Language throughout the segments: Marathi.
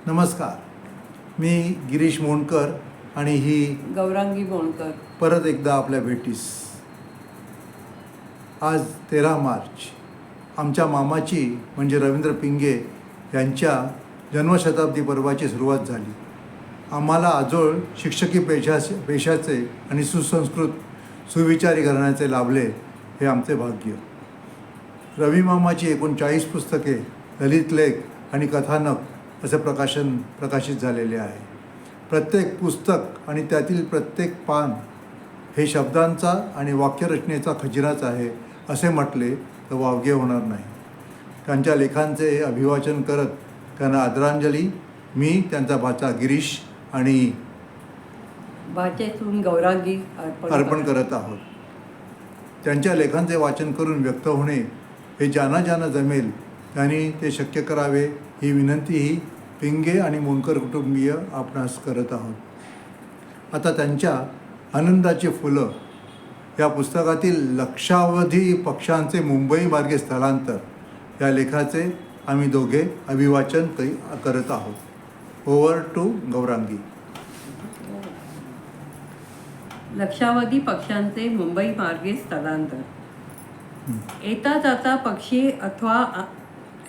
नमस्कार. मी गिरीश मोंडकर आणि ही गौरांगी मोंडकर. परत एकदा आपल्या भेटीस. आज 13 मार्च आमच्या मामाची म्हणजे रवींद्र पिंगे यांच्या जन्मशताब्दी पर्वाची सुरुवात झाली. आम्हाला आजोळ शिक्षकी पेशाचे आणि सुसंस्कृत सुविचारी घराण्याचे लाभले हे आमचे भाग्य. रवी मामाची एकूण 40 पुस्तके, ललित लेख आणि कथानक असे प्रकाशित झालेले आहे. प्रत्येक पुस्तक आणि त्यातील प्रत्येक पान हे शब्दांचा आणि वाक्यरचनेचा खजिनाच आहे असे म्हटले तर वावगे होणार नाही. त्यांच्या लेखांचे अभिवाचन करत त्यांना आदरांजली मी, त्यांचा भाचा गिरीश आणि भाचेतून गौरांगी अर्पण करत आहोत. त्यांच्या लेखांचे वाचन करून व्यक्त होणे हे ज्यांना जमेल त्यांनी ते शक्य करावे ही विनंतीही पिंगे आणि मोंडकर कुटुंबीय आपणास करत आहोत. आता त्यांच्या आनंदाची फुलं या पुस्तकातील लक्षावधी पक्ष्यांचे मुंबई मार्गे स्थलांतर या लेखाचे आम्ही दोघे अभिवाचन करत आहोत. Over to Gaurangi. लक्षावधी पक्ष्यांचे मुंबई मार्गे स्थलांतर. येता जाता पक्षी अथवा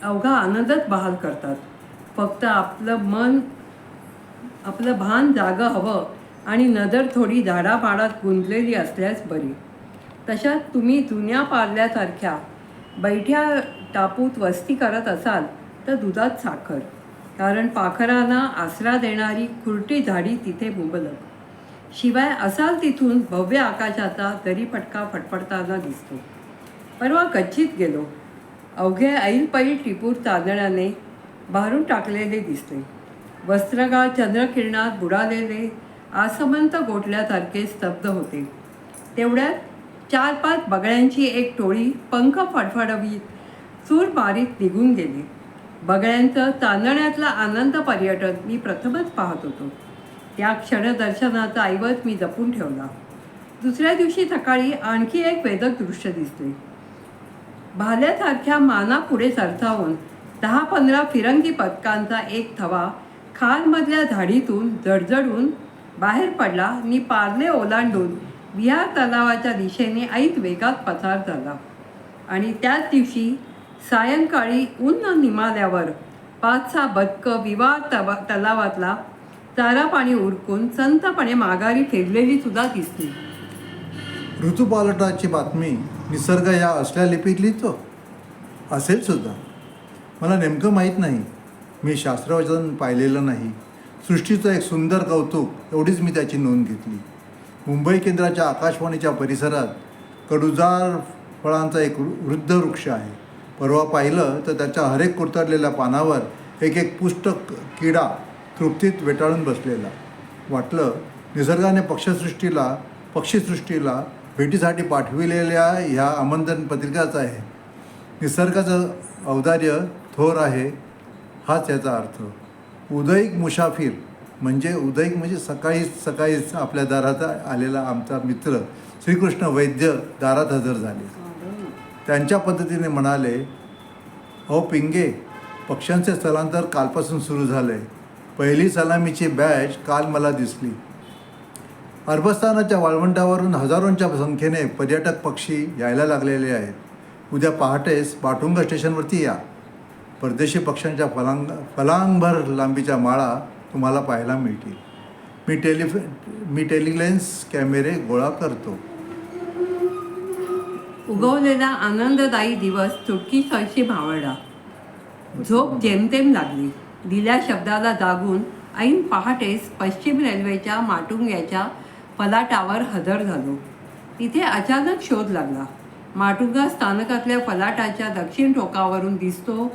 अवघा आनंदच बहाल करतात. फक्त आपलं भान जागं हवं आणि नजर थोडी झाडापाडात गुंतलेली असल्यास बरी. तशात तुम्ही जुन्या पार्ल्यासारख्या बैठ्या टापूत वस्ती करत असाल तर दुधात साखर. कारण पाखरांना आसरा देणारी खुरटी झाडी तिथे मुबलक. शिवाय असाल तिथून भव्य आकाशाचा दरीफटका फटफडताना दिसतो. परवा गच्चीत गेलो. अवघे ऐलपैल टिपूर चांदण्याने भारून टाकलेले दिसले. वस्त्रगाळ चंद्रकिरणात बुडालेले आसमंत गोठल्यासारखे स्तब्ध होते. तेवढ्यात 4-5 बगळ्यांची एक टोळी पंख फडफडवीत सूर मारीत निघून गेली. बगळ्यांचं चांदण्यातला आनंद पर्यटन मी प्रथमच पाहत होतो. त्या क्षणदर्शनाचा ऐवज मी जपून ठेवला. दुसऱ्या दिवशी सकाळी आणखी एक वेदक दृश्य दिसले. भाल्यासारख्या माना पुढे सरसावून 10-15 फिरंगी पदकांचा एक थवा खालमधल्या झाडीतून जडजडून बाहेर पडला आणि पारले ओलांडून विहार तलावाच्या दिशेने ऐत वेगात पसार झाला. आणि त्याच दिवशी सायंकाळी उन्ह निमाल्यावर 5-6 बदकं विहार तलावातला चारा पाणी उरकून संतपणे माघारी फिरलेली सुद्धा दिसली. ऋतुपालटाची बातमी निसर्ग या असल्या लिपीत लिहितो असेल सुद्धा. मला नेमकं माहीत नाही. मी शास्त्रवचन पाहिलेलं नाही. सृष्टीचं एक सुंदर कौतुक एवढीच मी त्याची नोंद घेतली. मुंबई केंद्राच्या आकाशवाणीच्या परिसरात कडुजार फळांचा एक वृद्ध वृक्ष आहे. परवा पाहिलं तर त्याच्या हरेक कुरतडलेल्या पानावर एक पुष्ट किडा तृप्तीत वेटाळून बसलेला. वाटलं निसर्गाने पक्षीसृष्टीला भेटीसाठी पाठविलेल्या ह्या आमंत्रण पत्रिकाच आहे. निसर्गाचं औदार्य थोर आहे हाच याचा अर्थ. उदयिक मुसाफिर म्हणजे सकाळीच आपल्या दारात आलेला आमचा मित्र श्रीकृष्ण वैद्य दारात हजर झाले. त्यांच्या पद्धतीने म्हणाले, अहो पिंगे, पक्ष्यांचे स्थलांतर कालपासून सुरू झालं आहे. पहिली सलामीची बॅच काल मला दिसली. अरबस्थानाच्या वाळवंटावरून हजारोंच्या संख्येने पर्यटक पक्षी यायला लागलेले आहेत. उद्या पहाटेस बाटुंगा स्टेशनवरती या. परदेशी पक्ष्यांच्या फलांगभर लांबीच्या माळा तुम्हाला पाहायला मिळतील. मी टेलिलेन्स कॅमेरे गोळा करतो. उगवलेला आनंददायी दिवस चुटकी सरशी भावळला. झोप जेमतेम लागली. दिल्या शब्दाला जागून ऐन पहाटेस पश्चिम रेल्वेच्या माटुंग्याच्या फलाटावर हजर झालो. तिथे अचानक शोध लागला. माटुंगा स्थानकातल्या फलाटाच्या दक्षिण टोकावरून दिसतो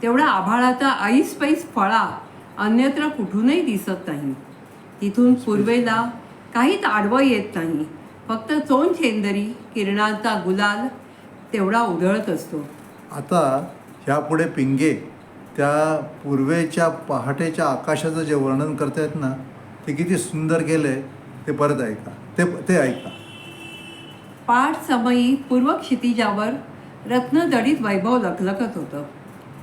तेवढा आभाळाचा ऐसपैस फळा अन्यत्र कुठूनही दिसत नाही. तिथून पूर्वेला काहीच आडवं येत नाही. फक्त चोनचेंदरी किरणांचा गुलाल तेवढा उधळत असतो. आता ह्यापुढे पिंगे त्या पूर्वेच्या पहाटेच्या आकाशाचं जे वर्णन करतायत ना, ते किती सुंदर केलं ते परत ऐका. ते ऐका. पाठ समयी पूर्व क्षितिजावर रत्नजडित वैभव लखलखत होतं.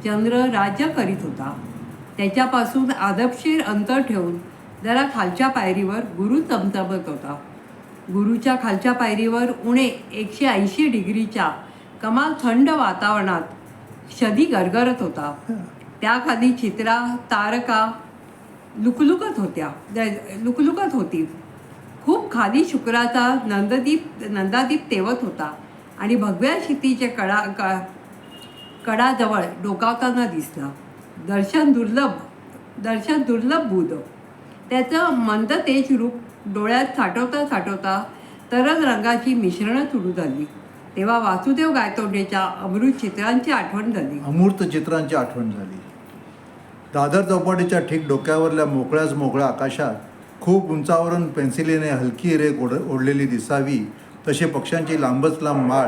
चंद्र राज्य करीत होता. त्याच्यापासून आदबशीर अंतर ठेवून जरा खालच्या पायरीवर गुरु चमचमत होता. गुरुच्या खालच्या पायरीवर उणे 180 डिग्रीच्या कमाल थंड वातावरणात शदी गरगरत होता. त्याखाली चित्रा तारका लुकलुकत होती. खूप खाली शुक्राचा नंदादीप तेवत होता आणि भगव्या क्षितीच्या कडाजवळ डोकावताना दिसला. दर्शन दुर्लभ बुध. त्याचं मंद तेज रूप डोळ्यात साठवता तरल रंगाची मिश्रणं सुरू झाली. तेव्हा वासुदेव गायतोंडेच्या अमृत चित्रांची आठवण झाली. दादर चौपाटीच्या ठीक डोक्यावरल्या मोकळ्या आकाशात खूप उंचावरून पेन्सिलीने हलकी रेख ओढलेली दिसावी तशी पक्ष्यांची लांबच लांब माळ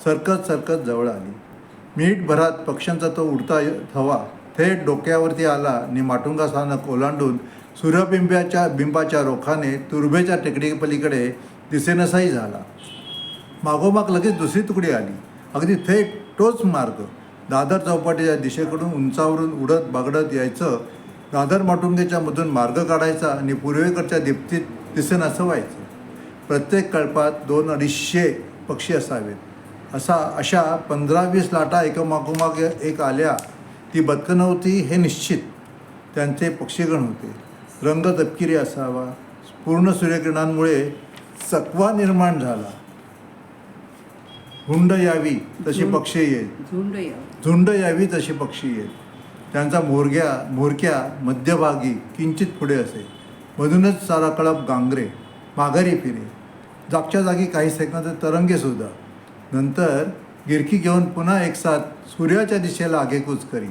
सरकत जवळ आली. मिनिटभरात पक्ष्यांचा तो उडता थवा थेट डोक्यावरती आला आणि माटुंगा स्थानक ओलांडून सूर्यबिंबाच्या रोखाने तुर्भेच्या टेकडीपलीकडे दिसेनसाही झाला. मागोमाग लगेच दुसरी तुकडी आली. अगदी थेट तोच मार्ग दादर चौपाटीच्या दिशेकडून उंचावरून उडत बागडत यायचं. दादर माटुंगेच्या मधून मार्ग काढायचा आणि पूर्वेकडच्या दीप्तीत दिसेनासं व्हायचं. प्रत्येक कळपात 200-250 पक्षी असावेत. अशा 15-20 लाटा एकामागोमाग एक आल्या. ती बदकं नव्हती हे निश्चित. त्यांचे पक्षीगण होते. रंग तपकिरी असावा. पूर्ण सूर्यकिरणांमुळे चकवा निर्माण झाला. झुंड यावी तशी पक्षी येत. त्यांचा मोरक्या मध्यभागी किंचित पुढे असे. मधूनच सारा कळप गांगरे माघारी फिरे. जागच्या जागी काही सेकंद तरंगे सुद्धा. नंतर गिरकी घेऊन पुन्हा एकसाथ सूर्याच्या दिशेला आगेकूच करी.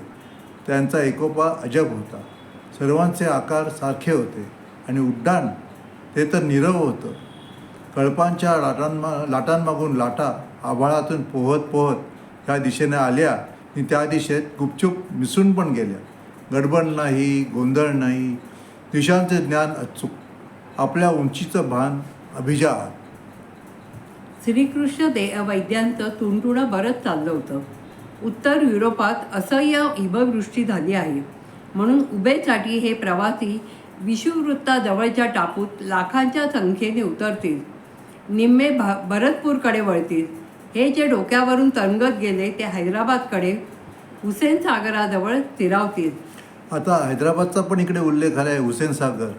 त्यांचा एकोपा अजब होता. सर्वांचे आकार सारखे होते आणि उड्डाण ते तर नीरव होतं. कळपांच्या लाटांमागून लाटा आभाळातून पोहत त्या दिशेने आल्या आणि त्या दिशेत गुपचूप मिसळून पण गेल्या. गडबड नाही, गोंधळ नाही. दिशांचे ज्ञान अचूक. आपल्या उंचीचं भान अभिजात. श्रीकृष्ण वैद्यांचं तुणतुणं बरंच चाललं होतं. उत्तर युरोपात असह्य हिमवृष्टी झाली आहे म्हणून उभेसाठी हे प्रवासी विषुववृत्ताजवळच्या टापूत लाखांच्या संख्येने उतरतील. निम्मे भरतपूरकडे वळतील. हे जे डोक्यावरून तरंगत गेले ते हैदराबादकडे हुसेन सागराजवळ स्थिरावतील. आता हैदराबादचा पण इकडे उल्लेख आला आहे, हुसेन सागर.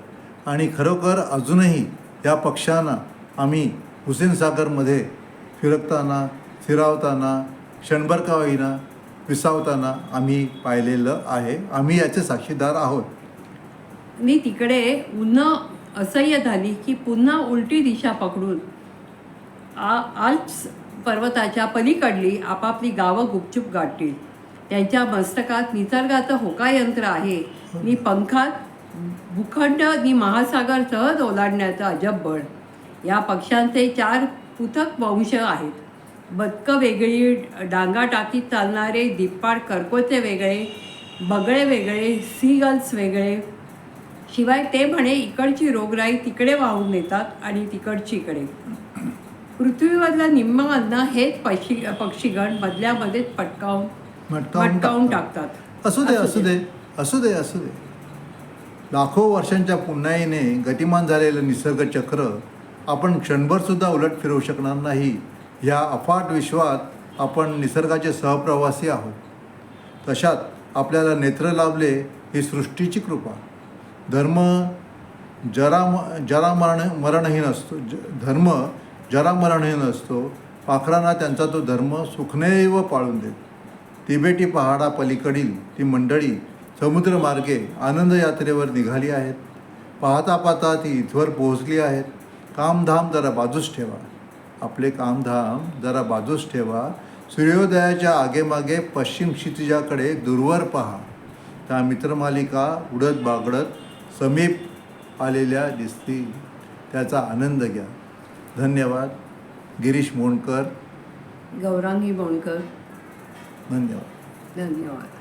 आणि खरोखर अजूनही या पक्षांना आम्ही हुसेन सागरमध्ये फिरकताना स्थिरावताना क्षणभर का होईना विसावताना आम्ही पाहिलेलं आहे. आम्ही याचे साक्षीदार आहोत. मी तिकडे उन्ह असह्य झाली की पुन्हा उलटी दिशा पकडून आल्प्स पर्वताच्या पलीकडली आपापली गावं गुपचूप गाठतील. त्यांच्या मस्तकात निसर्गाचं होकायंत्र आहे नि पंखात भूखंड नि महासागर सहज ओलांडण्याचं अजब बळ. या पक्ष्यांचे 4 पृथक वंश आहेत. बदकं वेगळी, डांगा टाकीत चालणारे दिप्पाड करकोचे वेगळे, बगळे वेगळे, सीगल्स वेगळे. शिवाय ते म्हणे इकडची रोगराई तिकडे वाहून नेतात आणि तिकडची इकडे. पृथ्वीवरला निम्म अन्न हेच पक्षीगण मधल्यामध्येच मटकावून टाकतात. असू दे. लाखो वर्षांच्या पुन्हाईने गतिमान झालेलं निसर्ग चक्र आपण क्षणभरसुद्धा उलट फिरवू शकणार नाही. ह्या अफाट विश्वात आपण निसर्गाचे सहप्रवासी आहोत. तशात आपल्याला नेत्र लाभले ही सृष्टीची कृपा. धर्म जरामरणहीन असतो. पाखरांना त्यांचा तो धर्म सुखनेव पाळून देत. तिबेटी पहाडा पलीकडील ती मंडळी समुद्रमार्गे आनंद यात्रेवर निघाली आहेत. पाहता ती इथवर पोहोचली आहेत. कामधाम जरा बाजूस ठेवा. आपले कामधाम जरा बाजूस ठेवा. सूर्योदयाच्या आगेमागे पश्चिम क्षितिजाकडे दूरवर पहा. त्या मित्रमालिका उडत बागडत समीप आलेल्या दिसतील. त्याचा आनंद घ्या. धन्यवाद. गिरीश मोंडकर, गौरांगी मोंडकर. धन्यवाद.